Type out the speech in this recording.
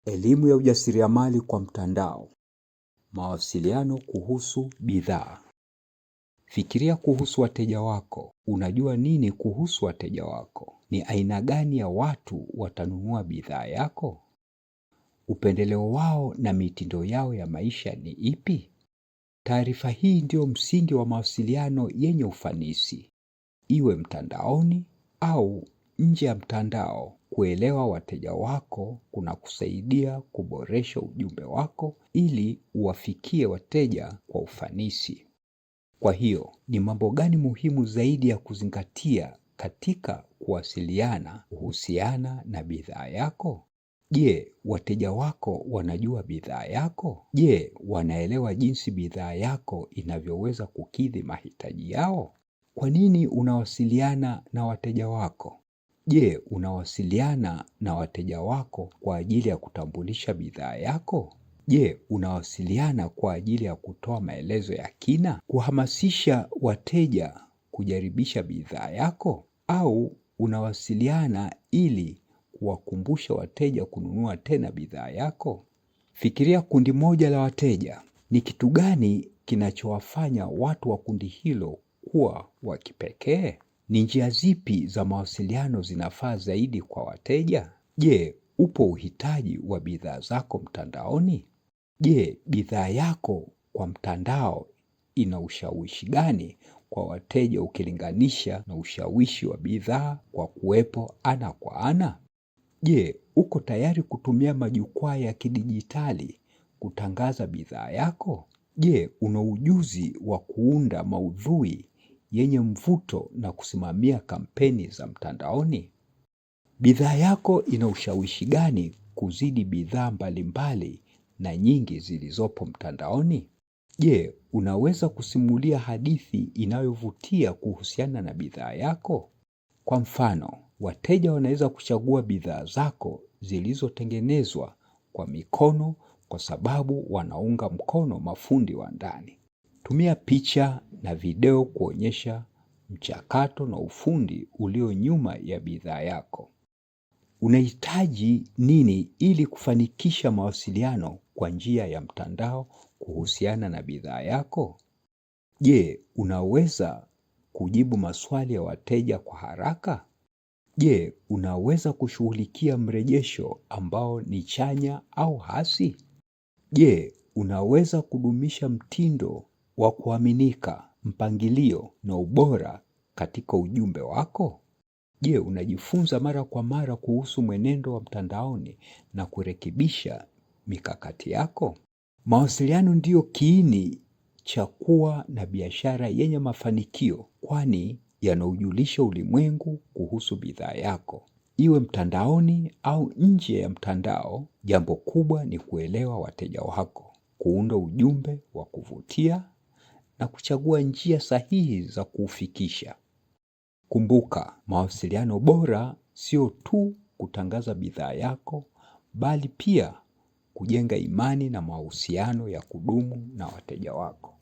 Elimu ya ujasiriamali kwa mtandao. Mawasiliano kuhusu bidhaa. Fikiria kuhusu wateja wako. Unajua nini kuhusu wateja wako? Ni aina gani ya watu watanunua bidhaa yako? Upendeleo wao na mitindo yao ya maisha ni ipi? Taarifa hii ndio msingi wa mawasiliano yenye ufanisi. Iwe mtandaoni au nje ya mtandao. Kuelewa wateja wako kunakusaidia kuboresha ujumbe wako ili uwafikie wateja kwa ufanisi. Kwa hiyo, ni mambo gani muhimu zaidi ya kuzingatia katika kuhusiana na bidhaa yako? Je, wateja wako wanajua bidhaa yako? Je, wanaelewa jinsi bidhaa yako inavyoweza kukidhi mahitaji yao? Kwa nini unawasiliana na wateja wako? Je, unawasiliana na wateja wako kwa ajili ya kutambulisha bidhaa yako? Je, unawasiliana kwa ajili ya kutoa maelezo ya kina, kuhamasisha wateja kujaribisha bidhaa yako? Au unawasiliana ili kuwakumbusha wateja kununua tena bidhaa yako? Fikiria kundi moja la wateja. Ni kitu gani kinachowafanya watu wa kundi hilo kuwa wa kipekee? Ni njia zipi za mawasiliano zinafaa zaidi kwa wateja? Je, upo uhitaji wa bidhaa zako mtandaoni? Je, bidhaa yako kwa mtandao ina ushawishi gani kwa wateja ukilinganisha na ushawishi wa bidhaa kwa kuwepo ana kwa ana? Je, uko tayari kutumia majukwaa ya kidijitali kutangaza bidhaa yako? Je, una ujuzi wa kuunda maudhui yenye mvuto na kusimamia kampeni za mtandaoni? Bidhaa yako ina ushawishi gani kuzidi bidhaa mbalimbali na nyingi zilizopo mtandaoni? Je, unaweza kusimulia hadithi inayovutia kuhusiana na bidhaa yako? Kwa mfano, wateja wanaweza kuchagua bidhaa zako zilizotengenezwa kwa mikono kwa sababu wanaunga mkono mafundi wa ndani. Tumia picha na video kuonyesha mchakato na ufundi ulio nyuma ya bidhaa yako. Unahitaji nini ili kufanikisha mawasiliano kwa njia ya mtandao kuhusiana na bidhaa yako? Je, unaweza kujibu maswali ya wateja kwa haraka? Je, unaweza kushughulikia mrejesho ambao ni chanya au hasi? Je, unaweza kudumisha mtindo wa kuaminika, mpangilio na ubora katika ujumbe wako? Je, unajifunza mara kwa mara kuhusu mwenendo wa mtandaoni na kurekebisha mikakati yako? Mawasiliano ndio kiini cha kuwa na biashara yenye mafanikio, kwani yanaujulisha ulimwengu kuhusu bidhaa yako. Iwe mtandaoni au nje ya mtandao, jambo kubwa ni kuelewa wateja wako, kuunda ujumbe wa kuvutia na kuchagua njia sahihi za kuufikisha. Kumbuka, mawasiliano bora sio tu kutangaza bidhaa yako, bali pia kujenga imani na mahusiano ya kudumu na wateja wako.